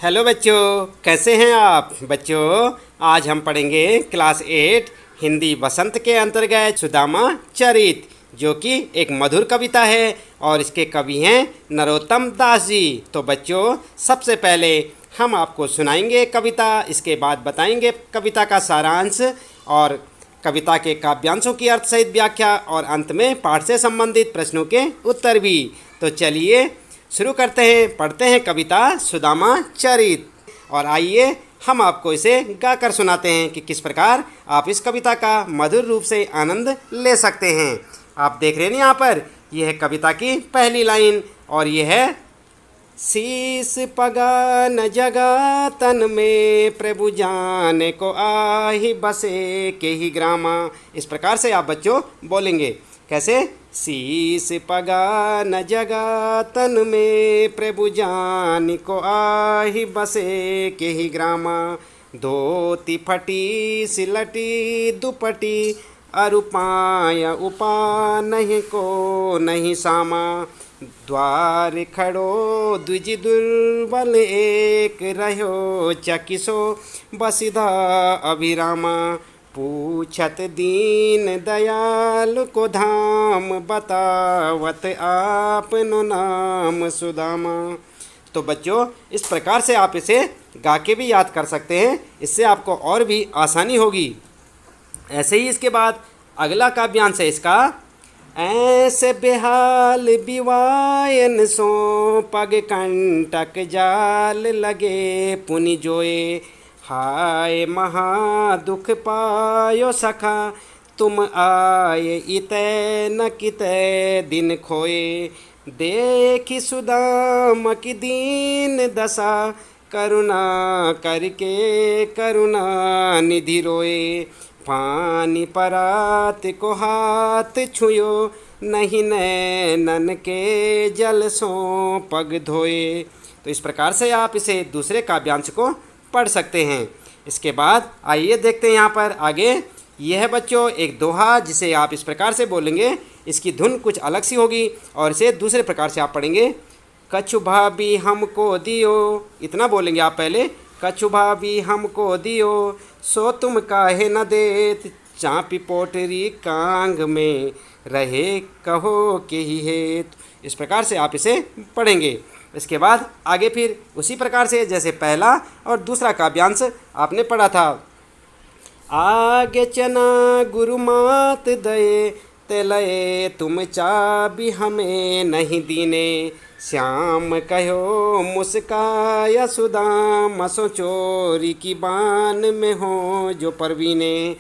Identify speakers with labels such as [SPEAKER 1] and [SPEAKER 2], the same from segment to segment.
[SPEAKER 1] Hello बच्चों, कैसे हैं आप बच्चों। आज हम पढ़ेंगे क्लास 8 हिंदी वसंत के अंतर्गत सुदामा चरित, जो कि एक मधुर कविता है और इसके कवि हैं नरोत्तम दास जी। तो बच्चों, सबसे पहले हम आपको सुनाएंगे कविता, इसके बाद बताएंगे कविता का सारांश और कविता के काव्यांशों की अर्थ सहित व्याख्या और अंत में पाठ से संबंधित प्रश्नों के उत्तर भी। तो चलिए शुरू करते हैं, पढ़ते हैं कविता सुदामा चरित। और आइए हम आपको इसे गाकर सुनाते हैं कि किस प्रकार आप इस कविता का मधुर रूप से आनंद ले सकते हैं। आप देख रहे हैं यहाँ पर, यह है कविता की पहली लाइन और यह है शीस पगा न जगा तन में प्रभु जाने को आही बसे के ही ग्रामा। इस प्रकार से आप बच्चों बोलेंगे। कैसे? शीस पगा न जगा तन में प्रभु जान को आही बसे के ही ग्रामा। धोती फटी सिलटी दुपटी अरुपाय उपा नहीं को नहीं सामा। द्वार खड़ो द्विज दुर्बल एक रहो चकिसो बसिधा अभिरामा। पूछत दीन दयाल को धाम बतावत आपनो नाम सुदामा। तो बच्चों, इस प्रकार से आप इसे गा के भी याद कर सकते हैं, इससे आपको और भी आसानी होगी। ऐसे ही इसके बाद अगला काव्यांश है इसका। ऐसे बेहाल बिवायन सो पग कंटक जाल लगे पुनि जोए। हाय महा दुख पायो सखा तुम आए इतै न कितै दिन खोए। देखी सुदाम की दीन दशा करुणा करके करुणा निधि रोए। पानी परात को हाथ छुयो नहीं नैनन के जल सो पग धोए। तो इस प्रकार से आप इसे दूसरे काव्यांश को पढ़ सकते हैं। इसके बाद आइए देखते हैं यहाँ पर आगे। यह है बच्चों एक दोहा, जिसे आप इस प्रकार से बोलेंगे। इसकी धुन कुछ अलग सी होगी और इसे दूसरे प्रकार से आप पढ़ेंगे। कछु भाभी हमको दियो, इतना बोलेंगे आप पहले। कछु भाभी हमको दियो सो तुम काहे न देत। चापी पोटरी कांग में रहे कहो के ही हेत। इस प्रकार से आप इसे पढ़ेंगे। इसके बाद आगे फिर उसी प्रकार से जैसे पहला और दूसरा काव्यांश आपने पढ़ा था। आगे चना गुरु मात दये तेलये तुम चाबी हमें नहीं दीने। श्याम कहो मुस्काया सुदाम सो चोरी की बान में हो जो परवीने।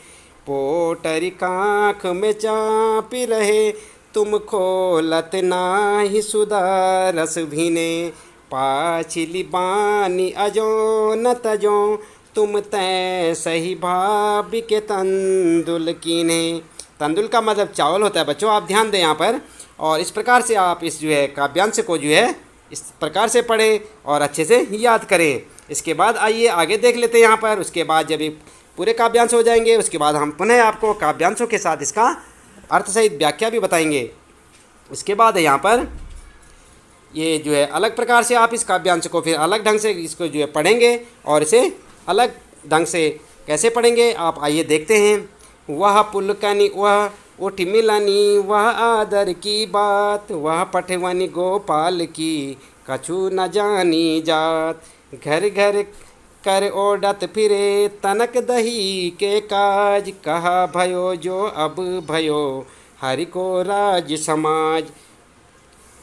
[SPEAKER 1] पोटरी कांख में चापी रहे तुम खोलत नाही सुधा रस भीने। पाछिली बानी अजो न तजो तुम तै सही भाभी के तंदुल कीने। तंदुल का मतलब चावल होता है बच्चों, आप ध्यान दें यहाँ पर। और इस प्रकार से आप इस जो है काव्यांश को जो है इस प्रकार से पढ़ें और अच्छे से याद करें। इसके बाद आइए आगे देख लेते हैं यहाँ पर। उसके बाद जब ये पूरे काव्यांश हो जाएंगे, उसके बाद हम पुनः आपको काव्यांशों के साथ इसका अर्थ सहित व्याख्या भी बताएंगे। इसके बाद है यहाँ पर ये जो है अलग प्रकार से आप इस काव्यांश को फिर अलग ढंग से इसको जो है पढ़ेंगे और इसे अलग ढंग से कैसे पढ़ेंगे आप आइए देखते हैं। वह पुलकनी वह उठ मिलनी वह आदर की बात। वह पठवनी गोपाल की कछु न जानी जात। घर घर कर ओडत फिरे तनक दही के काज। कहा भयो जो अब भयो हरि को राज समाज।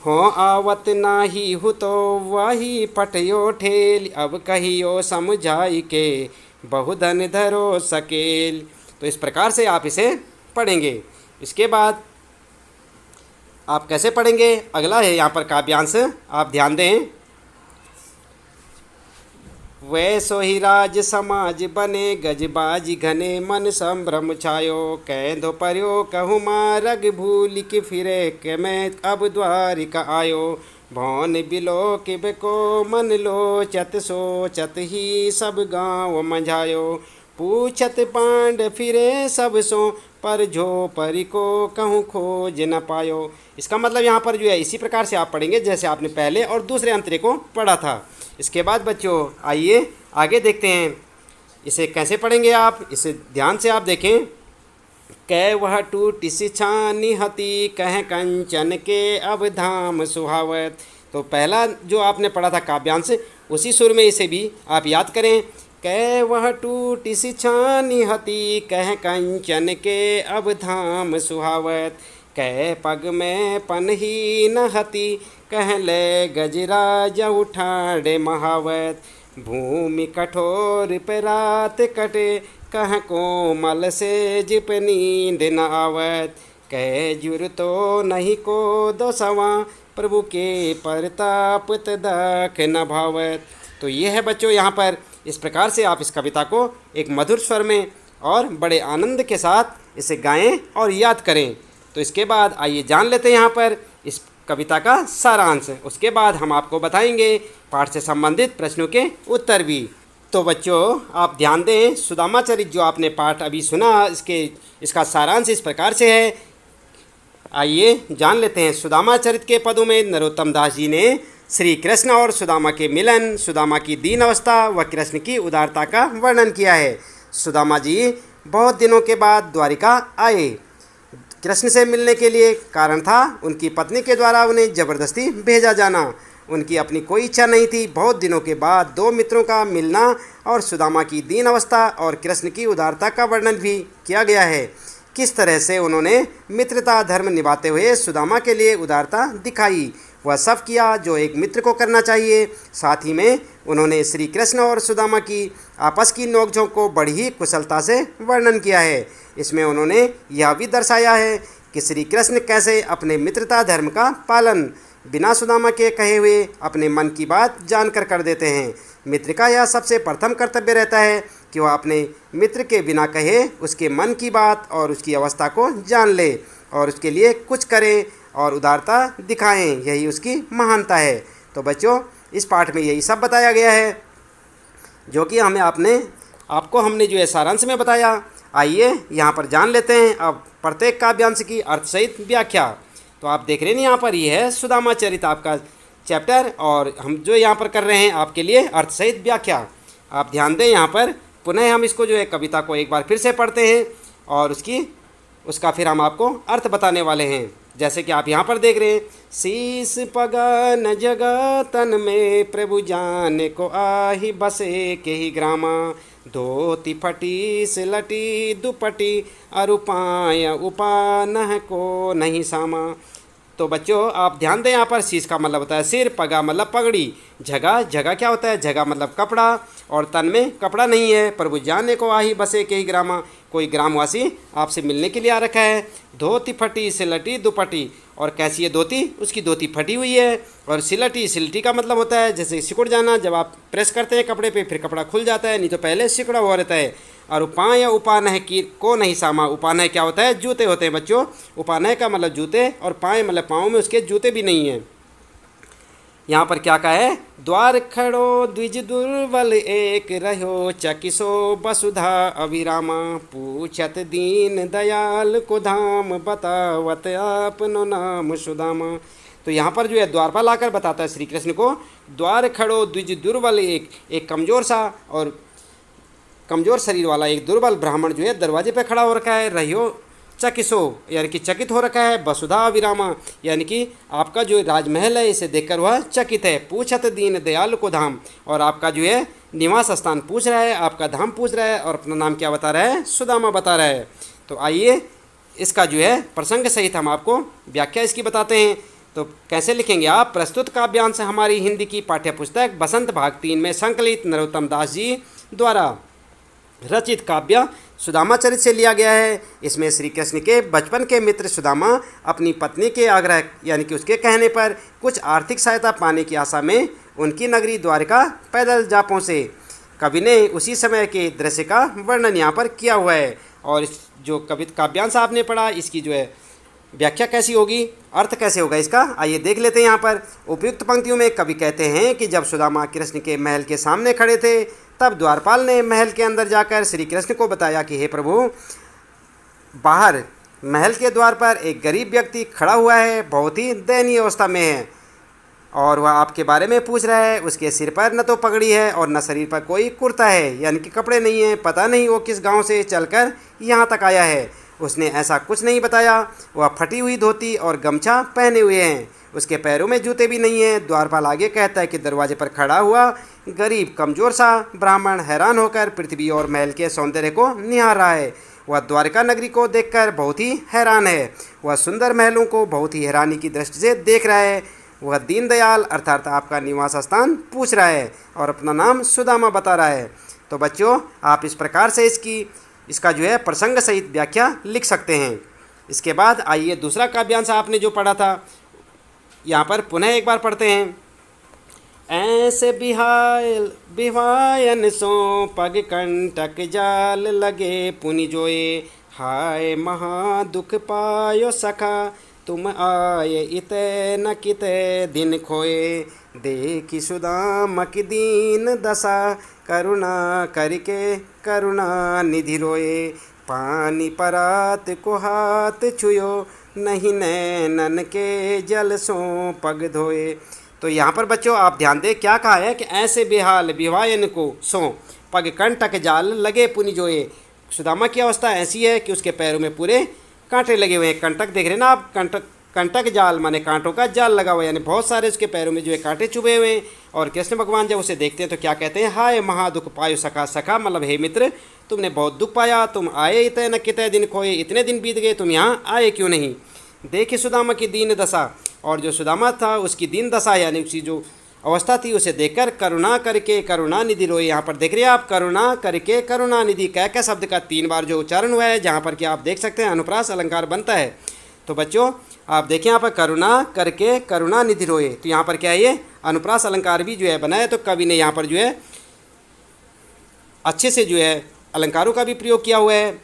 [SPEAKER 1] हो आवत नाही हो तो वही पटयो ठेल। अब कहियो समझाई के बहुधन धरो सकेल। तो इस प्रकार से आप इसे पढ़ेंगे। इसके बाद आप कैसे पढ़ेंगे अगला है यहाँ पर काव्यांश, आप ध्यान दें। वैसो ही राज समाज बने गजबाजी घने मन संभ्रम छायो। कैंधो पर्यो कहूँ मारग भूल की फिरे के मैं अब द्वारिका आयो। भौन बिलो किब को मन लो चत सोचत ही सब गाँव मंझायो। पूछत पांड फिरे सब सो, पर जो परी को कहूँ खोज न पायो। इसका मतलब यहाँ पर जो है इसी प्रकार से आप पढ़ेंगे जैसे आपने पहले और दूसरे अंतरे को पढ़ा था। इसके बाद बच्चों आइए आगे देखते हैं इसे कैसे पढ़ेंगे आप, इसे ध्यान से आप देखें। कै वह टूटी छानी हती, कह कंचन के अब धाम सुहावत। तो पहला जो आपने पढ़ा था काव्यांश, उसी सुर में इसे भी आप याद करें। कै वह टूटी छानी हती, कह कंचन के अब धाम सुहावत। कै पग में पनही न हती, कह ले गजराज उठाड़े महावत। भूमि कठोर पे रात कटे, कह कोमल से जिप नींद न आवत। कह जुर तो नहीं को दो सवा, प्रभु के परताप तदक न भावत। तो ये है बच्चों यहाँ पर इस प्रकार से आप इस कविता को एक मधुर स्वर में और बड़े आनंद के साथ इसे गाएं और याद करें। तो इसके बाद आइए जान लेते हैं यहाँ पर इस कविता का सारांश। उसके बाद हम आपको बताएंगे पाठ से संबंधित प्रश्नों के उत्तर भी। तो बच्चों आप ध्यान दें, सुदामा चरित जो आपने पाठ अभी सुना इसका सारांश इस प्रकार से है। आइए जान लेते हैं। सुदामा चरित के पदों में नरोत्तम दास जी ने श्री कृष्ण और सुदामा के मिलन, सुदामा की दीन अवस्था व कृष्ण की उदारता का वर्णन किया है। सुदामा जी बहुत दिनों के बाद द्वारिका आए। कृष्ण से मिलने के लिए कारण था उनकी पत्नी के द्वारा उन्हें ज़बरदस्ती भेजा जाना। उनकी अपनी कोई इच्छा नहीं थी। बहुत दिनों के बाद दो मित्रों का मिलना और सुदामा की दीन अवस्था और कृष्ण की उदारता का वर्णन भी किया गया है। किस तरह से उन्होंने मित्रता धर्म निभाते हुए सुदामा के लिए उदारता दिखाई, वह सब किया जो एक मित्र को करना चाहिए। साथ ही में उन्होंने श्री कृष्ण और सुदामा की आपस की नोकझोंक को बड़ी ही कुशलता से वर्णन किया है। इसमें उन्होंने यह भी दर्शाया है कि श्री कृष्ण कैसे अपने मित्रता धर्म का पालन बिना सुदामा के कहे हुए अपने मन की बात जानकर कर देते हैं। मित्र का यह सबसे प्रथम कर्तव्य रहता है कि वह अपने मित्र के बिना कहे उसके मन की बात और उसकी अवस्था को जान ले और उसके लिए कुछ करें और उदारता दिखाएं। यही उसकी महानता है। तो बच्चों इस पाठ में यही सब बताया गया है जो कि आपको हमने जो है सारांश में बताया। आइए यहाँ पर जान लेते हैं अब प्रत्येक काव्यांश की अर्थ सहित व्याख्या। तो आप देख रहे हैं यहाँ पर यह है सुदामा चरित आपका चैप्टर, और हम जो यहाँ पर कर रहे हैं आपके लिए अर्थ सहित व्याख्या। आप ध्यान दें यहाँ पर पुनः हम इसको जो है कविता को एक बार फिर से पढ़ते हैं और उसका फिर हम आपको अर्थ बताने वाले हैं। जैसे कि आप यहाँ पर देख रहे हैं। शीस पगा न जगा तन में, प्रभु जाने को आही बसे के ही ग्रामा। धोती फटी से लटी दुपटी, अरुपाय उपा नह को नहीं सामा। तो बच्चों आप ध्यान दें यहाँ पर शीश का मतलब होता है सिर, पगा मतलब पगड़ी, जगह क्या होता है, जगह मतलब कपड़ा, और तन में कपड़ा नहीं है। प्रभु जाने को आही बसे के ही ग्रामा, कोई ग्रामवासी आपसे मिलने के लिए आ रखा है। धोती फटी सिलटी दुपटी, और कैसी है धोती, उसकी धोती फटी हुई है। और सिलटी का मतलब होता है जैसे सिकुड़ जाना, जब आप प्रेस करते हैं कपड़े पे फिर कपड़ा खुल जाता है, नहीं तो पहले सिकुड़ा हुआ रहता है। और उपाय या उपानह की को नहीं सामा, उपानह क्या होता है, जूते होते हैं बच्चों। उपानह का मतलब जूते, और पाए मतलब पाँव में उसके जूते भी नहीं हैं। यहाँ पर क्या कहा है, द्वार खड़ो द्विज दुर्बल एक, रहो चकिसो वसुधा अभिरामा। पूछत दीन दयाल को धाम, बतावत आपनो नाम सुदामा। तो यहाँ पर जो है द्वारपाल आकर बताता है श्री कृष्ण को, द्वार खड़ो द्विज दुर्बल एक कमज़ोर सा और कमज़ोर शरीर वाला एक दुर्बल ब्राह्मण जो है दरवाजे पे खड़ा हो रखा है। रहियो चकिसो यानी कि चकित हो रखा है, वसुधा अभिरामा यानी कि आपका जो राजमहल है इसे देखकर वह चकित है। पूछत दीन दयाल को धाम, और आपका जो है निवास स्थान पूछ रहा है, आपका धाम पूछ रहा है, और अपना नाम क्या बता रहा है, सुदामा बता रहा है। तो आइए इसका जो है प्रसंग सहित हम आपको व्याख्या इसकी बताते हैं। तो कैसे लिखेंगे आप, प्रस्तुत काव्यांश हमारी हिंदी की पाठ्यपुस्तक बसंत भाग 3 में संकलित नरोत्तम दास जी द्वारा रचित काव्य सुदामा चरित से लिया गया है। इसमें श्री कृष्ण के बचपन के मित्र सुदामा अपनी पत्नी के आग्रह यानी कि उसके कहने पर कुछ आर्थिक सहायता पाने की आशा में उनकी नगरी द्वारिका पैदल जा पहुँचे। कवि ने उसी समय के दृश्य का वर्णन यहाँ पर किया हुआ है। और इस जो काव्यांश आपने पढ़ा इसकी जो है व्याख्या कैसी होगी, अर्थ कैसे होगा इसका, आइए देख लेते हैं। यहाँ पर उपयुक्त पंक्तियों में कवि कहते हैं कि जब सुदामा कृष्ण के महल के सामने खड़े थे तब द्वारपाल ने महल के अंदर जाकर श्री कृष्ण को बताया कि हे प्रभु, बाहर महल के द्वार पर एक गरीब व्यक्ति खड़ा हुआ है, बहुत ही दयनीय अवस्था में है और वह आपके बारे में पूछ रहा है। उसके सिर पर न तो पगड़ी है और न शरीर पर कोई कुर्ता है, यानी कि कपड़े नहीं हैं। पता नहीं वो किस गांव से चलकर यहाँ तक आया है। उसने ऐसा कुछ नहीं बताया। वह फटी हुई धोती और गमछा पहने हुए हैं, उसके पैरों में जूते भी नहीं हैं। द्वारपाल आगे कहता है कि दरवाजे पर खड़ा हुआ गरीब कमज़ोर सा ब्राह्मण हैरान होकर पृथ्वी और महल के सौंदर्य को निहार रहा है। वह द्वारका नगरी को देखकर बहुत ही हैरान है। वह सुंदर महलों को बहुत ही हैरानी की दृष्टि से देख रहा है। वह दीनदयाल अर्थात आपका निवास स्थान पूछ रहा है और अपना नाम सुदामा बता रहा है। तो बच्चों, आप इस प्रकार से इसका जो है प्रसंग सहित व्याख्या लिख सकते हैं। इसके बाद आइए दूसरा काव्यांश आपने जो पढ़ा था यहाँ पर पुनः एक बार पढ़ते हैं। ऐसे बिहायन सो पग कंटक जाल लगे पुनि जोए, हाय महा दुख पायो सखा तुम आए इते न किते दिन खोए, देखी सुदाम की दीन दशा करुणा करके करुणा निधि रोए, पानी परात को हाथ छुयो नहीं नैनन के जल सो पग धोए। तो यहाँ पर बच्चों आप ध्यान दें क्या कहा है कि ऐसे बेहाल विवायन को सो पग कंटक जाल लगे पुनि जोए। सुदामा की अवस्था ऐसी है कि उसके पैरों में पूरे कांटे लगे हुए हैं। कंटक देख रहे हैं ना आप, कंटक जाल माने कांटों का जाल लगा हुआ है, यानी बहुत सारे उसके पैरों में जो है कांटे चुभे हुए हैं। और कृष्ण भगवान जब उसे देखते हैं तो क्या कहते हैं, हाय महादुख पायो सखा। सखा मतलब हे मित्र, तुमने बहुत दुख पाया, तुम आए इतने न कितने दिन खोए, इतने दिन बीत गए, तुम यहाँ आए क्यों नहीं। देखिए सुदामा की दीन दशा, और जो सुदामा था उसकी दीन दशा यानी उसकी जो अवस्था थी उसे देखकर करुणा करके करुणा निधि रोए। यहाँ पर देख रहे हैं आप, करुणा करके करुणा निधि कह शब्द का 3 बार जो उच्चारण हुआ है, जहाँ पर कि आप देख सकते हैं अनुप्रास अलंकार बनता है। तो बच्चों आप देखें यहाँ पर करुणा करके करुणा निधि रोए, तो यहाँ पर क्या है, ये अनुप्रास अलंकार भी जो है बनाया। तो कवि ने यहाँ पर जो है अच्छे से जो है अलंकारों का भी प्रयोग किया हुआ है।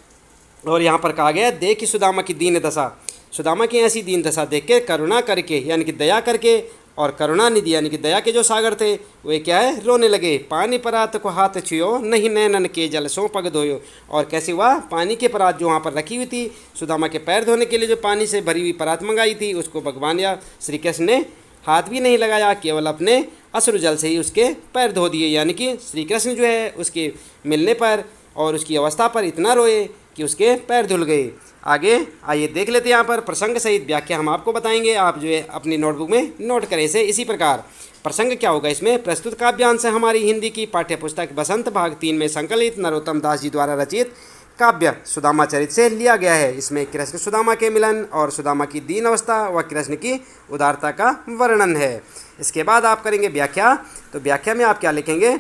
[SPEAKER 1] और यहाँ पर कहा गया देखी सुदामा की दीन दशा, सुदामा की ऐसी दीन दशा देख के करुणा करके यानी कि दया करके, और करुणा निधि यानी कि दया के जो सागर थे वे क्या है, रोने लगे। पानी परात को हाथ छुयो नहीं नैनन के जल सो पग धोयो। और कैसे हुआ, पानी की परात जो वहाँ पर रखी हुई थी, सुदामा के पैर धोने के लिए जो पानी से भरी हुई परात मंगाई थी, उसको भगवान या श्री कृष्ण ने हाथ भी नहीं लगाया, केवल अपने अश्रु जल से ही उसके पैर धो दिए। यानी कि श्री कृष्ण जो है उसके मिलने पर और उसकी अवस्था पर इतना रोए कि उसके पैर धुल गए। आगे आइए देख लेते हैं, यहाँ पर प्रसंग सहित व्याख्या हम आपको बताएंगे। आप जो है अपनी नोटबुक में नोट करें इसे इसी प्रकार। प्रसंग क्या होगा इसमें, प्रस्तुत काव्यांश हमारी हिंदी की पाठ्यपुस्तक बसंत भाग 3 में संकलित नरोत्तम दास जी द्वारा रचित काव्य सुदामा चरित से लिया गया है। इसमें कृष्ण सुदामा के मिलन और सुदामा की दीन अवस्था व कृष्ण की उदारता का वर्णन है। इसके बाद आप करेंगे व्याख्या। तो व्याख्या में आप क्या लिखेंगे,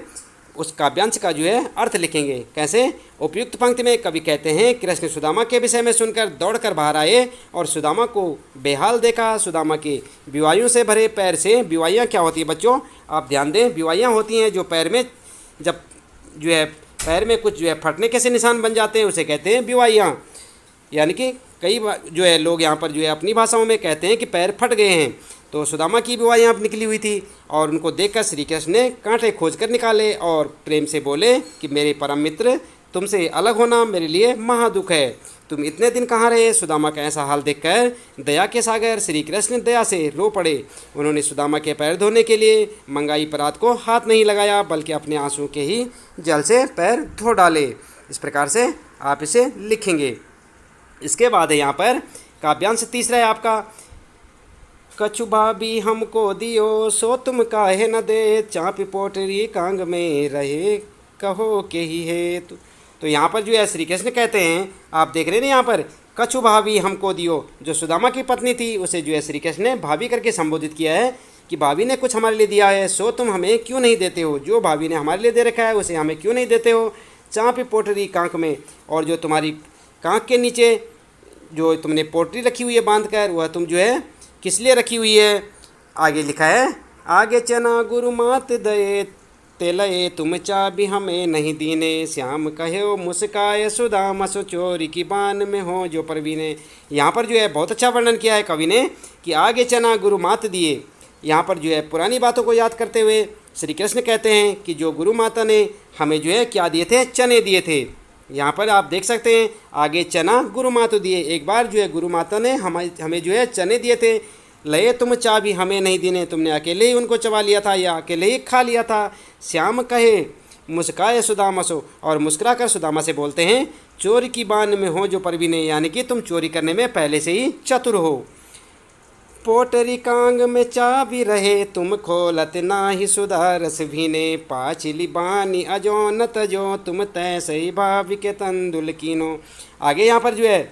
[SPEAKER 1] उस काव्यांश का जो है अर्थ लिखेंगे। कैसे, उपयुक्त पंक्ति में कवि कहते हैं, कृष्ण सुदामा के विषय में सुनकर दौड़कर बाहर आए और सुदामा को बेहाल देखा। सुदामा के बिवाइयों से भरे पैर से, बिवाइयाँ क्या होती है बच्चों, आप ध्यान दें, बिवाइयाँ होती हैं जो पैर में जब जो है पैर में कुछ जो है फटने के से निशान बन जाते हैं, उसे कहते हैं बिवाइयाँ। यानी कि कई जो है लोग यहाँ पर जो है अपनी भाषाओं में कहते हैं कि पैर फट गए हैं। तो सुदामा की भी यहाँ निकली हुई थी और उनको देखकर श्री कृष्ण ने कांटे खोज कर निकाले और प्रेम से बोले कि मेरे परम मित्र, तुमसे अलग होना मेरे लिए महादुख है, तुम इतने दिन कहाँ रहे। सुदामा का ऐसा हाल देखकर दया के सागर श्री कृष्ण दया से रो पड़े। उन्होंने सुदामा के पैर धोने के लिए मंगाई परात को हाथ नहीं लगाया, बल्कि अपने आंसू के ही जल से पैर धो डाले। इस प्रकार से आप इसे लिखेंगे। इसके बाद है यहाँ पर काव्यांश तीसरा है आपका, कछु भाभी हमको दियो सो तुम काहे न दे, चाँपी पोटरी कांग में रहे कहो के ही है। तो यहाँ पर जो है श्री कृष्ण कहते हैं, आप देख रहे हैं यहाँ पर, कछु भाभी हमको दियो, जो सुदामा की पत्नी थी उसे जो है श्री कृष्ण ने भाभी करके संबोधित किया है कि भाभी ने कुछ हमारे लिए दिया है, सो तुम हमें क्यों नहीं देते हो। जो भाभी ने हमारे लिए दे रखा है उसे हमें क्यों नहीं देते हो। चाँपी पोटरी कांक में, और जो तुम्हारी कांक के नीचे जो तुमने पोटरी रखी हुई है बांध कर, वह तुम जो है किस लिए रखी हुई है। आगे लिखा है, आगे चना गुरु मात दये तेलये तुम चाबी हमें नहीं दीने, श्याम कहो मुस्काए सुदामा सो चोरी की बान में हो जो परवीने। यहाँ पर जो है बहुत अच्छा वर्णन किया है कवि ने कि आगे चना गुरु मात दिए। यहाँ पर जो है पुरानी बातों को याद करते हुए श्री कृष्ण कहते हैं कि जो गुरु माता ने हमें जो है क्या दिए थे, चने दिए थे। यहाँ पर आप देख सकते हैं आगे चना गुरु माता दिए। एक बार जो है गुरु माता ने हमें जो है चने दिए थे। लये तुम चाबी हमें नहीं देने, तुमने अकेले ही उनको चबा लिया था या अकेले ही खा लिया था। श्याम कहे मुस्काए सुदामा सो, और मुस्कुरा कर सुदामा से बोलते हैं चोर की बान में हो जो परवीने, यानी कि तुम चोरी करने में पहले से ही चतुर हो। पोटरी कांग में चाबी रहे तुम खोलत नाही सुधा रस भीने, पाचिली बानी अजो न तजो तुम तैसे ही भाभी के तंदुल कीनो। आगे यहाँ पर जो है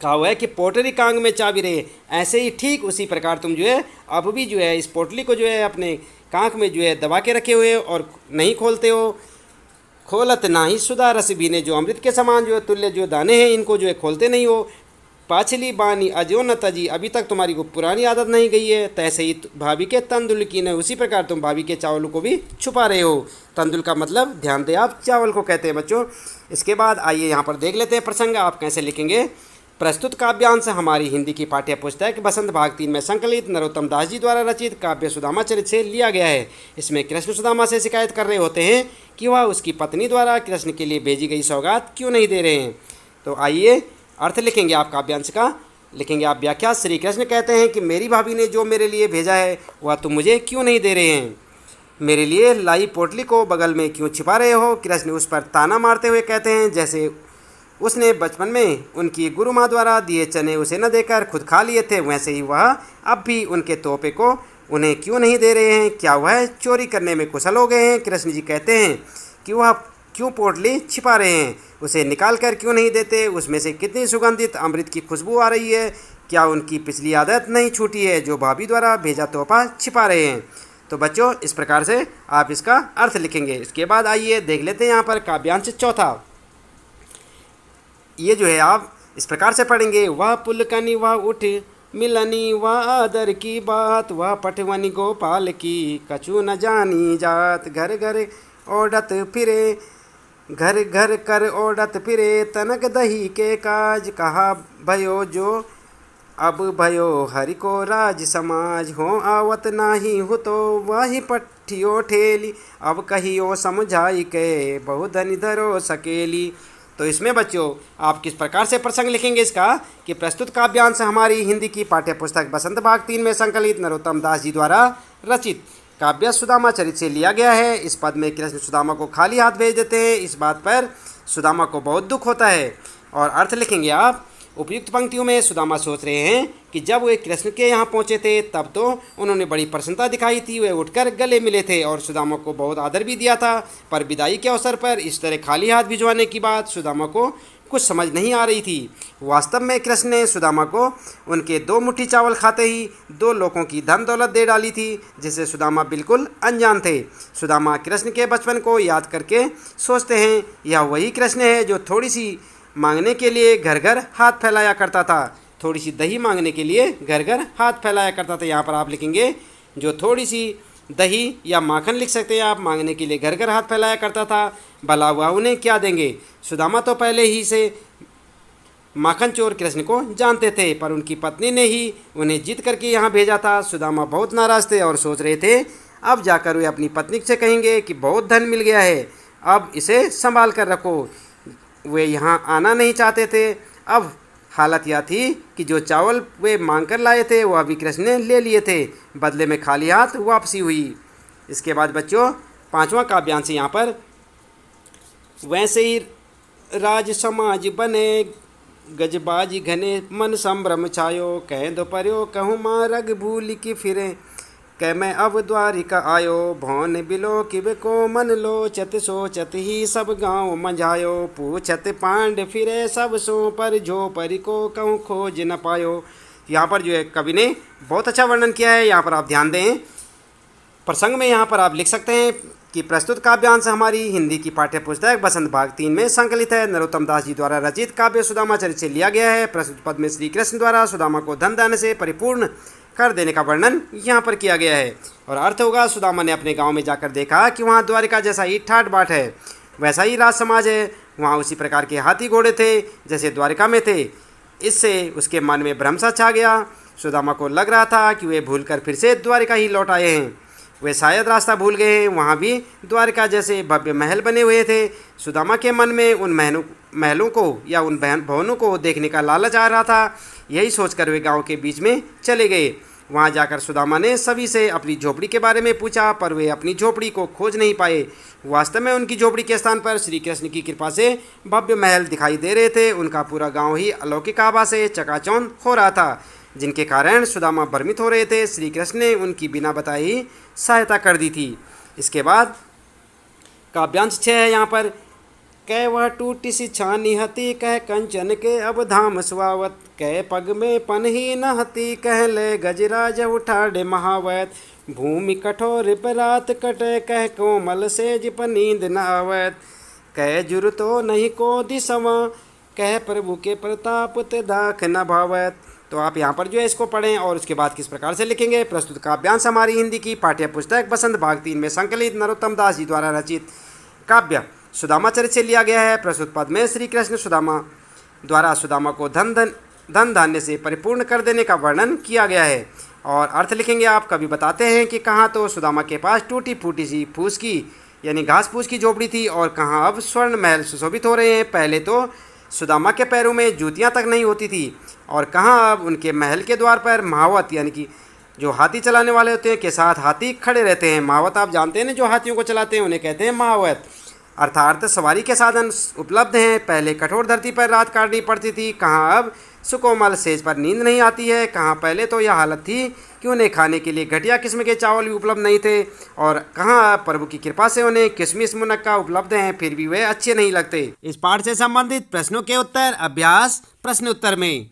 [SPEAKER 1] कहा हुआ है कि पोटरी कांग में चाबी रहे, ऐसे ही ठीक उसी प्रकार तुम जो है अब भी जो है इस पोटली को जो है अपने कांख में जो है दबा के रखे हुए और नहीं खोलते हो। खोलत नाही सुधा रस भीने, जो अमृत के समान जो है तुल्य जो दाने हैं इनको जो है खोलते नहीं हो। पाछली बानी अजो न तजी, अभी तक तुम्हारी को पुरानी आदत नहीं गई है। तैसे ही भाभी के तंदुल की न, उसी प्रकार तुम भाभी के चावल को भी छुपा रहे हो। तंदुल का मतलब ध्यान दे आप चावल को कहते हैं बच्चों। इसके बाद आइए यहाँ पर देख लेते हैं प्रसंग आप कैसे लिखेंगे। प्रस्तुत काव्यांश हमारी हिंदी की पाठ्य पुस्तक बसंत भाग 3 में संकलित नरोत्तम दास जी द्वारा रचित काव्य सुदामा चरित से लिया गया है। इसमें कृष्ण सुदामा से शिकायत कर रहे होते हैं कि वह उसकी पत्नी द्वारा कृष्ण के लिए भेजी गई सौगात क्यों नहीं दे रहे हैं। तो आइए अर्थ लिखेंगे आप काव्यांश का। लिखेंगे आप व्याख्या। श्री कृष्ण कहते हैं कि मेरी भाभी ने जो मेरे लिए भेजा है वह तुम मुझे क्यों नहीं दे रहे हैं। मेरे लिए लाई पोटली को बगल में क्यों छिपा रहे हो। कृष्ण उस पर ताना मारते हुए कहते हैं जैसे उसने बचपन में उनकी गुरु माँ द्वारा दिए चने उसे न देकर खुद खा लिए थे, वैसे ही वह अब भी उनके तोहफे को उन्हें क्यों नहीं दे रहे हैं। क्या वह चोरी करने में कुशल हो गए हैं। कृष्ण जी कहते हैं कि वह क्यों पोटली छिपा रहे हैं, उसे निकाल कर क्यों नहीं देते। उसमें से कितनी सुगंधित अमृत की खुशबू आ रही है। क्या उनकी पिछली आदत नहीं छूटी है जो भाभी द्वारा भेजा तोहफा छिपा रहे हैं। तो बच्चों इस प्रकार से आप इसका अर्थ लिखेंगे। इसके बाद आइए देख लेते हैं यहाँ पर काव्यांश चौथा। ये जो है आप इस प्रकार से पढ़ेंगे। वह पुलकनी वह उठ मिलनी वह आदर की बात, वह पटवनी गोपाल की कछु न जानी जात। घर घर ओढ़त फिरे घर घर कर ओढ़त फिरे, तनक दही के काज। कहा भयो जो अब भयो हरि को राज समाज, हो आवत नाही हो तो वही पट्ठियो ठेली। अब कहियो समझाई के बहुधनि धरो सकेली। तो इसमें बच्चों आप किस प्रकार से प्रसंग लिखेंगे इसका कि प्रस्तुत काव्यांश हमारी हिंदी की पाठ्य पुस्तक बसंत भाग 3 में संकलित नरोत्तम दास जी द्वारा रचित काव्य सुदामा चरित से लिया गया है। इस पद में कृष्ण सुदामा को खाली हाथ भेज देते हैं। इस बात पर सुदामा को बहुत दुख होता है। और अर्थ लिखेंगे आप। उपयुक्त पंक्तियों में सुदामा सोच रहे हैं कि जब वे कृष्ण के यहाँ पहुँचे थे तब तो उन्होंने बड़ी प्रसन्नता दिखाई थी, वे उठकर गले मिले थे और सुदामा को बहुत आदर भी दिया था। पर विदाई के अवसर पर इस तरह खाली हाथ भिजवाने की बात सुदामा को कुछ समझ नहीं आ रही थी। वास्तव में कृष्ण ने सुदामा को उनके 2 मुट्ठी चावल खाते ही 2 लोगों की धन दौलत दे डाली थी, जिससे सुदामा बिल्कुल अनजान थे। सुदामा कृष्ण के बचपन को याद करके सोचते हैं यह वही कृष्ण है जो थोड़ी सी मांगने के लिए घर घर हाथ फैलाया करता था। थोड़ी सी दही मांगने के लिए घर घर हाथ फैलाया करता था। यहाँ पर आप लिखेंगे जो थोड़ी सी दही या माखन लिख सकते हैं आप, मांगने के लिए घर घर हाथ फैलाया करता था। भला हुआ उन्हें क्या देंगे। सुदामा तो पहले ही से माखन चोर कृष्ण को जानते थे, पर उनकी पत्नी ने ही उन्हें जीत करके यहाँ भेजा था। सुदामा बहुत नाराज़ थे और सोच रहे थे अब जाकर वे अपनी पत्नी से कहेंगे कि बहुत धन मिल गया है, अब इसे संभाल कर रखो। वे यहाँ आना नहीं चाहते थे। अब हालत यह थी कि जो चावल वे मांग कर लाए थे वो अभी कृष्ण ने ले लिए थे। बदले में खाली हाथ वापसी हुई। इसके बाद बच्चों 5वां काव्यांश यहाँ पर। वैसे ही राज समाज बने गजबाजी घने, मन संभ्रम छायो कह दो पर्यो कहूँ माँ रग भूल की फिरे। कै मैं अब द्वारिका आयो भौन बिलो किब को मन लोचत सोचत ही सब गाँव मंझायो। पूछत पांड फिरे सब सो पर जो परि को कहूँ खोज न पायो। यहाँ पर जो है कवि ने बहुत अच्छा वर्णन किया है। यहाँ पर आप ध्यान दें प्रसंग में। यहाँ पर आप लिख सकते हैं कि प्रस्तुत काव्यांश हमारी हिंदी की पाठ्य पुस्तक बसंत भाग 3 में संकलित है। नरोत्तम दास जी द्वारा रचित काव्य सुदामा चरित से लिया गया है। प्रस्तुत पद में श्री कृष्ण द्वारा सुदामा को धन दान से परिपूर्ण कर देने का वर्णन यहाँ पर किया गया है। और अर्थ होगा सुदामा ने अपने गांव में जाकर देखा कि वहाँ द्वारिका जैसा ही ठाट बाट है, वैसा ही राज समाज है। वहाँ उसी प्रकार के हाथी घोड़े थे जैसे द्वारिका में थे। इससे उसके मन में भ्रम सा छा गया। सुदामा को लग रहा था कि वे भूलकर फिर से द्वारिका ही लौट आए हैं। वे शायद रास्ता भूल गए हैं। वहाँ भी द्वारका जैसे भव्य महल बने हुए थे। सुदामा के मन में उन महलों को या उन भवनों को देखने का लालच आ रहा था। यही सोचकर वे गांव के बीच में चले गए। वहाँ जाकर सुदामा ने सभी से अपनी झोपड़ी के बारे में पूछा, पर वे अपनी झोपड़ी को खोज नहीं पाए। वास्तव में उनकी झोपड़ी के स्थान पर श्री कृष्ण की कृपा से भव्य महल दिखाई दे रहे थे। उनका पूरा गांव ही अलौकिक आभा से चकाचौंध हो रहा था, जिनके कारण सुदामा भ्रमित हो रहे थे। श्री कृष्ण ने उनकी बिना बताए ही सहायता कर दी थी। इसके बाद काव्यांश 6 है यहाँ पर। कह वह टूटी सी छानी हती, कह कंचन के अब धाम सुआवत, कह पग में पन ही न हती, कह ले गजराज उठाड़े महावत, भूमि कठोर बरात कटे, कह कोमल से जिप नींद न आवत, कह जुर तो नहीं को दिसवा, कह प्रभु के प्रताप ते दाख न भावत। तो आप यहाँ पर जो है इसको पढ़ें और उसके बाद किस प्रकार से लिखेंगे। प्रस्तुत काव्यांश हमारी हिंदी की पाठ्य पुस्तक बसंत भाग 3 में संकलित नरोत्तम दास जी द्वारा रचित काव्य सुदामा चरित से लिया गया है। प्रस्तुत पद में श्री कृष्ण सुदामा द्वारा सुदामा को धन धान्य से परिपूर्ण कर देने का वर्णन किया गया है। और अर्थ लिखेंगे आप। कवि बताते हैं कि कहाँ तो सुदामा के पास टूटी फूटी सी फूस की यानी घास फूस की झोपड़ी थी और कहाँ अब स्वर्ण महल सुशोभित हो रहे हैं। पहले तो सुदामा के पैरों में जूतियाँ तक नहीं होती थी और कहाँ अब उनके महल के द्वार पर महावत यानी कि जो हाथी चलाने वाले होते हैं के साथ हाथी खड़े रहते हैं। महावत आप जानते हैं ना, जो हाथियों को चलाते हैं उन्हें कहते हैं महावत, अर्थात सवारी के साधन उपलब्ध हैं। पहले कठोर धरती पर रात काटनी पड़ती थी, कहाँ अब सुकोमल सेज पर नींद नहीं आती है। कहाँ पहले तो यह हालत थी कि उन्हें खाने के लिए घटिया किस्म के चावल भी उपलब्ध नहीं थे और कहाँ प्रभु की कृपा से उन्हें किशमिश मुनक्का उपलब्ध हैं, फिर भी वे अच्छे नहीं लगते। इस पाठ से संबंधित प्रश्नों के उत्तर अभ्यास प्रश्न उत्तर में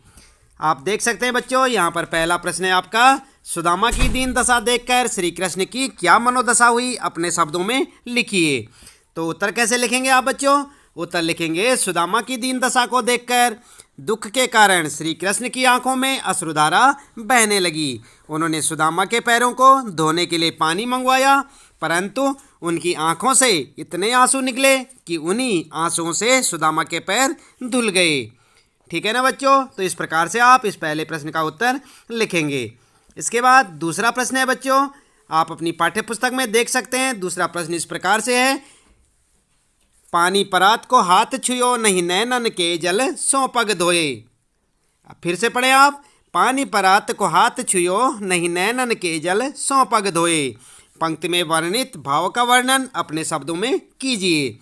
[SPEAKER 1] आप देख सकते हैं बच्चों। यहाँ पर पहला प्रश्न है आपका, सुदामा की दीन दशा देखकर श्री कृष्ण की क्या मनोदशा हुई, अपने शब्दों में लिखिए। तो उत्तर कैसे लिखेंगे आप बच्चों। उत्तर लिखेंगे, सुदामा की दीन दशा को देखकर दुख के कारण श्री कृष्ण की आंखों में अश्रुधारा बहने लगी। उन्होंने सुदामा के पैरों को धोने के लिए पानी मंगवाया, परंतु उनकी आंखों से इतने आंसू निकले कि उन्हीं आंसुओं से सुदामा के पैर धुल गए। ठीक है ना बच्चों। तो इस प्रकार से आप इस पहले प्रश्न का उत्तर लिखेंगे। इसके बाद दूसरा प्रश्न है बच्चों, आप अपनी पाठ्य पुस्तक में देख सकते हैं। दूसरा प्रश्न इस प्रकार से है, पानी परात को हाथ छुयो, नहीं नैनन के जल सौ पग धोए। फिर से पढ़े आप, पानी परात को हाथ छुयो, नहीं नैनन के जल सौ पग धोए। पंक्ति में वर्णित भाव का वर्णन अपने शब्दों में कीजिए।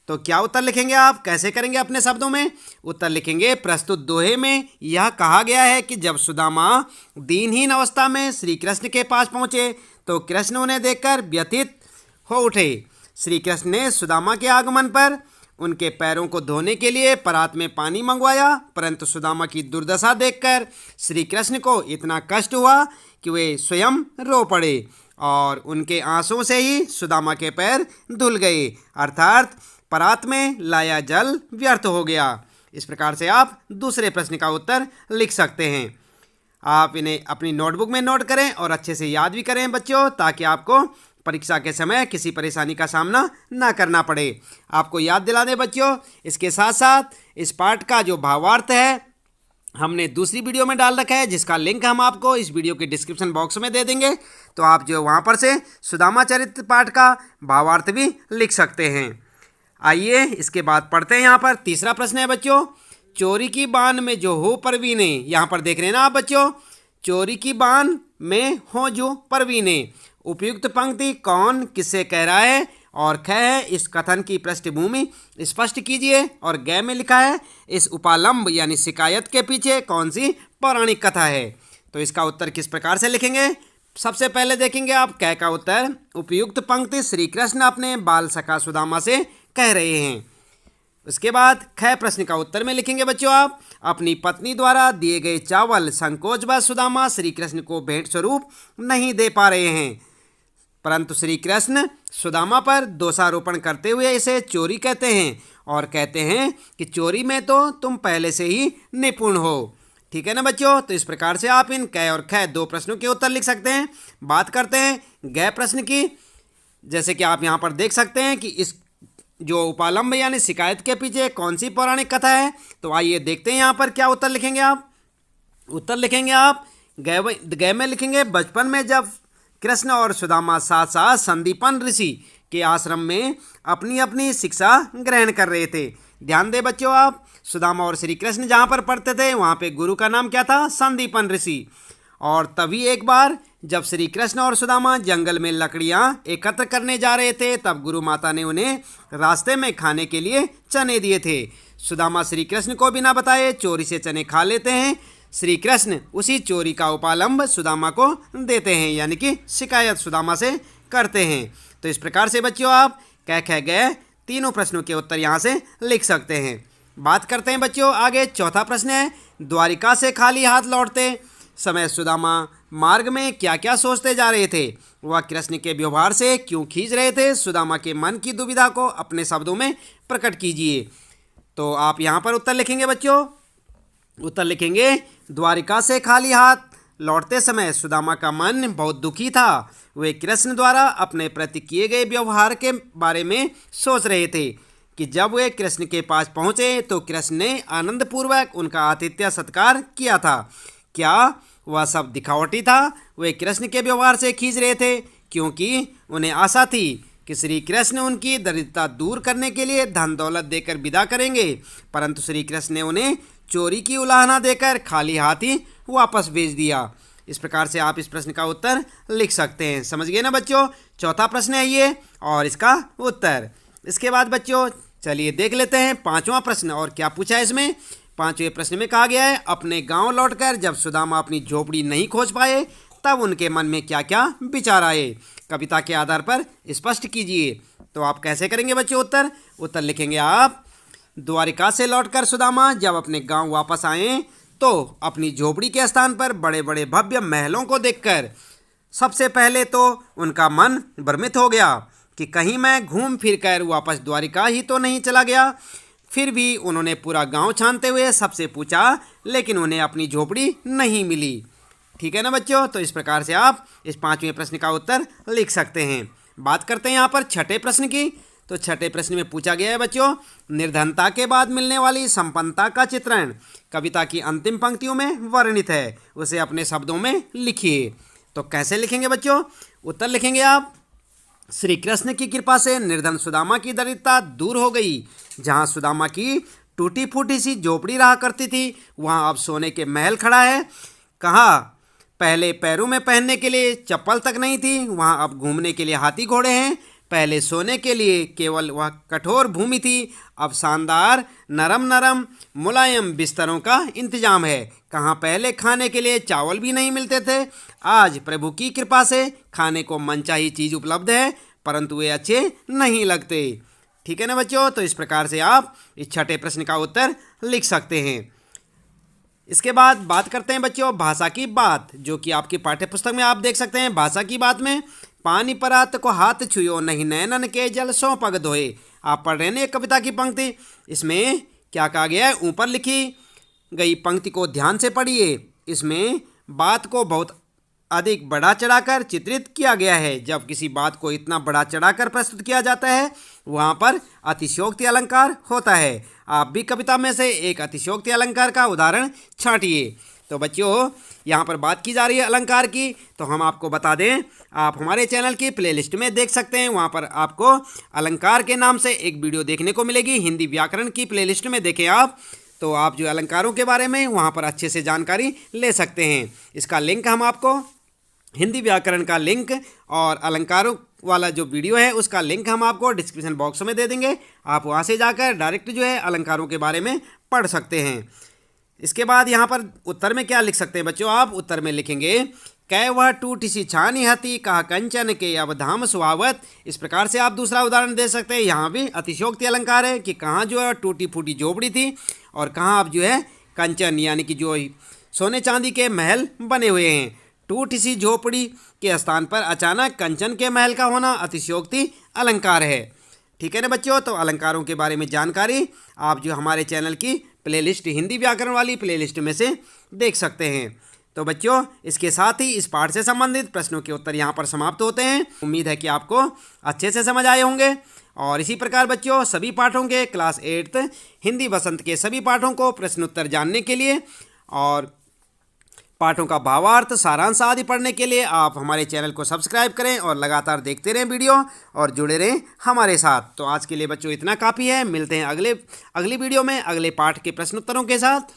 [SPEAKER 1] तो क्या उत्तर लिखेंगे आप, कैसे करेंगे अपने शब्दों में। उत्तर लिखेंगे, प्रस्तुत दोहे में यह कहा गया है कि जब सुदामा दीनहीन अवस्था में श्री कृष्ण के पास पहुँचे तो कृष्ण उन्हें देखकर व्यथित हो उठे। श्री कृष्ण ने सुदामा के आगमन पर उनके पैरों को धोने के लिए परात में पानी मंगवाया, परंतु सुदामा की दुर्दशा देखकर श्री कृष्ण को इतना कष्ट हुआ कि वे स्वयं रो पड़े और उनके आंसुओं से ही सुदामा के पैर धुल गए, अर्थात परात में लाया जल व्यर्थ हो गया। इस प्रकार से आप दूसरे प्रश्न का उत्तर लिख सकते हैं। आप इन्हें अपनी नोटबुक में नोट करें और अच्छे से याद भी करें बच्चों, ताकि आपको परीक्षा के समय किसी परेशानी का सामना ना करना पड़े। आपको याद दिला दें बच्चों, इसके साथ साथ इस पाठ का जो भावार्थ है हमने दूसरी वीडियो में डाल रखा है, जिसका लिंक हम आपको इस वीडियो के डिस्क्रिप्शन बॉक्स में दे देंगे। तो आप जो वहाँ पर से सुदामा चरित्र पाठ का भावार्थ भी लिख सकते हैं। आइए इसके बाद पढ़ते हैं। यहाँ पर तीसरा प्रश्न है बच्चों, चोरी की बान में जो हो परवीने। यहाँ पर देख रहे हैं ना आप बच्चों, चोरी की बान में हो जो परवीने। उपयुक्त पंक्ति कौन किससे कह रहा है और ख है इस कथन की पृष्ठभूमि स्पष्ट कीजिए। और ग में लिखा है इस उपालंब यानी शिकायत के पीछे कौन सी पौराणिक कथा है। तो इसका उत्तर किस प्रकार से लिखेंगे। सबसे पहले देखेंगे आप क का उत्तर, उपयुक्त पंक्ति श्री कृष्ण अपने बाल सखा सुदामा से कह रहे हैं। उसके बाद ख प्रश्न का उत्तर में लिखेंगे बच्चों आप, अपनी पत्नी द्वारा दिए गए चावल संकोचवश सुदामा श्री कृष्ण को भेंट स्वरूप नहीं दे पा रहे हैं, परंतु श्री कृष्ण सुदामा पर दोषारोपण करते हुए इसे चोरी कहते हैं और कहते हैं कि चोरी में तो तुम पहले से ही निपुण हो। ठीक है ना बच्चों। तो इस प्रकार से आप इन क और ख दो प्रश्नों के उत्तर लिख सकते हैं। बात करते हैं ग प्रश्न की। जैसे कि आप यहाँ पर देख सकते हैं कि इस जो उपालंब यानी शिकायत के पीछे कौन सी पौराणिक कथा है। तो आइए देखते हैं यहाँ पर क्या उत्तर लिखेंगे आप। उत्तर लिखेंगे आप ग में लिखेंगे, बचपन में जब कृष्ण और सुदामा साथ साथ संदीपन ऋषि के आश्रम में अपनी अपनी शिक्षा ग्रहण कर रहे थे। ध्यान दे बच्चों आप, सुदामा और श्री कृष्ण जहाँ पर पढ़ते थे वहाँ पे गुरु का नाम क्या था? संदीपन ऋषि। और तभी एक बार जब श्री कृष्ण और सुदामा जंगल में लकड़ियाँ एकत्र करने जा रहे थे, तब गुरु माता ने उन्हें रास्ते में खाने के लिए चने दिए थे। सुदामा श्री कृष्ण को बिना बताए चोरी से चने खा लेते हैं। श्री कृष्ण उसी चोरी का उपालंब सुदामा को देते हैं, यानी कि शिकायत सुदामा से करते हैं। तो इस प्रकार से बच्चों आप कह कह गए तीनों प्रश्नों के उत्तर यहाँ से लिख सकते हैं। बात करते हैं बच्चों आगे। चौथा प्रश्न है, द्वारिका से खाली हाथ लौटते समय सुदामा मार्ग में क्या क्या सोचते जा रहे थे? वह कृष्ण के व्यवहार से क्यों खींच रहे थे? सुदामा के मन की दुविधा को अपने शब्दों में प्रकट कीजिए। तो आप यहाँ पर उत्तर लिखेंगे बच्चों। उत्तर लिखेंगे, द्वारिका से खाली हाथ लौटते समय सुदामा का मन बहुत दुखी था। वे कृष्ण द्वारा अपने प्रति किए गए व्यवहार के बारे में सोच रहे थे कि जब वे कृष्ण के पास पहुँचे तो कृष्ण ने आनंदपूर्वक उनका आतिथ्य सत्कार किया था। क्या वह सब दिखावटी था? वे कृष्ण के व्यवहार से खींच रहे थे क्योंकि उन्हें आशा थी कि श्री कृष्ण उनकी दरिद्रता दूर करने के लिए धन दौलत देकर विदा करेंगे, परंतु श्री कृष्ण ने उन्हें चोरी की उलाहना देकर खाली हाथ ही वापस भेज दिया। इस प्रकार से आप इस प्रश्न का उत्तर लिख सकते हैं। समझ गए ना बच्चों? चौथा प्रश्न है ये और इसका उत्तर। इसके बाद बच्चों चलिए देख लेते हैं पांचवा प्रश्न। और क्या पूछा है इसमें? पांचवें प्रश्न में कहा गया है, अपने गांव लौटकर जब सुदामा अपनी झोपड़ी नहीं खोज पाए तब उनके मन में क्या क्या विचार आए? कविता के आधार पर स्पष्ट कीजिए। तो आप कैसे करेंगे बच्चों उत्तर? उत्तर लिखेंगे आप, द्वारिका से लौटकर सुदामा जब अपने गांव वापस आए तो अपनी झोपड़ी के स्थान पर बड़े बड़े भव्य महलों को देखकर सबसे पहले तो उनका मन भ्रमित हो गया कि कहीं मैं घूम फिर कर वापस द्वारिका ही तो नहीं चला गया। फिर भी उन्होंने पूरा गांव छानते हुए सबसे पूछा, लेकिन उन्हें अपनी झोपड़ी नहीं मिली। ठीक है ना बच्चों? तो इस प्रकार से आप इस पांचवें प्रश्न का उत्तर लिख सकते हैं। बात करते हैं यहाँ पर छठे प्रश्न की। तो छठे प्रश्न में पूछा गया है बच्चों, निर्धनता के बाद मिलने वाली संपन्नता का चित्रण कविता की अंतिम पंक्तियों में वर्णित है, उसे अपने शब्दों में लिखिए। तो कैसे लिखेंगे बच्चों? उत्तर लिखेंगे आप, श्री कृष्ण की कृपा से निर्धन सुदामा की दरिद्रता दूर हो गई। जहाँ सुदामा की टूटी फूटी सी झोपड़ी रहा करती थी वहाँ अब सोने के महल खड़ा है। कहाँ पहले पैरों में पहनने के लिए चप्पल तक नहीं थी वहाँ अब घूमने के लिए हाथी घोड़े हैं। पहले सोने के लिए केवल वह कठोर भूमि थी, अब शानदार नरम नरम मुलायम बिस्तरों का इंतजाम है। कहाँ पहले खाने के लिए चावल भी नहीं मिलते थे, आज प्रभु की कृपा से खाने को मनचाही चीज़ उपलब्ध है, परंतु वे अच्छे नहीं लगते। ठीक है ना बच्चों? तो इस प्रकार से आप इस छठे प्रश्न का उत्तर लिख सकते हैं। इसके बाद बात करते हैं बच्चों भाषा की बात, जो कि आपकी पाठ्य पुस्तक में आप देख सकते हैं। भाषा की बात में, पानी परात को हाथ छुयो नहीं नैनन के जल सो पग धोए। आप पढ़ रहे हैं एक कविता की पंक्ति, इसमें क्या कहा गया है? ऊपर लिखी गई पंक्ति को ध्यान से पढ़िए। इसमें बात को बहुत अधिक बढ़ा चढ़ाकर चित्रित किया गया है। जब किसी बात को इतना बढ़ा चढ़ाकर प्रस्तुत किया जाता है वहाँ पर अतिशयोक्ति अलंकार होता है। आप भी कविता में से एक अतिशयोक्ति अलंकार का उदाहरण छांटिए। तो बच्चों यहाँ पर बात की जा रही है अलंकार की, तो हम आपको बता दें आप हमारे चैनल की प्लेलिस्ट में देख सकते हैं। वहाँ पर आपको अलंकार के नाम से एक वीडियो देखने को मिलेगी, हिंदी व्याकरण की प्लेलिस्ट में देखें आप, तो आप जो अलंकारों के बारे में वहाँ पर अच्छे से जानकारी ले सकते हैं। इसका लिंक हम आपको, हिंदी व्याकरण का लिंक और अलंकारों वाला जो वीडियो है उसका लिंक हम आपको डिस्क्रिप्शन बॉक्स में दे देंगे। आप वहाँ से जाकर डायरेक्ट जो है अलंकारों के बारे में पढ़ सकते हैं। इसके बाद यहाँ पर उत्तर में क्या लिख सकते हैं बच्चों? आप उत्तर में लिखेंगे, कै वह टूटी सी छानी हती कहा कंचन के अब धाम सुहावत। इस प्रकार से आप दूसरा उदाहरण दे सकते हैं। यहाँ भी अतिशयोक्ति अलंकार है कि कहाँ जो है टूटी फूटी झोपड़ी थी और कहाँ अब जो है कंचन यानी कि जो सोने चांदी के महल बने हुए हैं। टूटी सी झोपड़ी के स्थान पर अचानक कंचन के महल का होना अतिशयोक्ति अलंकार है। ठीक है ना बच्चों? तो अलंकारों के बारे में जानकारी आप जो हमारे चैनल की प्लेलिस्ट हिंदी व्याकरण वाली प्लेलिस्ट में से देख सकते हैं। तो बच्चों इसके साथ ही इस पाठ से संबंधित प्रश्नों के उत्तर यहाँ पर समाप्त होते हैं। उम्मीद है कि आपको अच्छे से समझ आए होंगे। और इसी प्रकार बच्चों सभी पाठों के क्लास 8th हिंदी वसंत के सभी पाठों को प्रश्नोत्तर जानने के लिए और पाठों का भावार्थ, सारांश आदि पढ़ने के लिए आप हमारे चैनल को सब्सक्राइब करें और लगातार देखते रहें वीडियो और जुड़े रहें हमारे साथ। तो आज के लिए बच्चों इतना काफ़ी है। मिलते हैं अगली वीडियो में अगले पाठ के प्रश्नोत्तरों के साथ।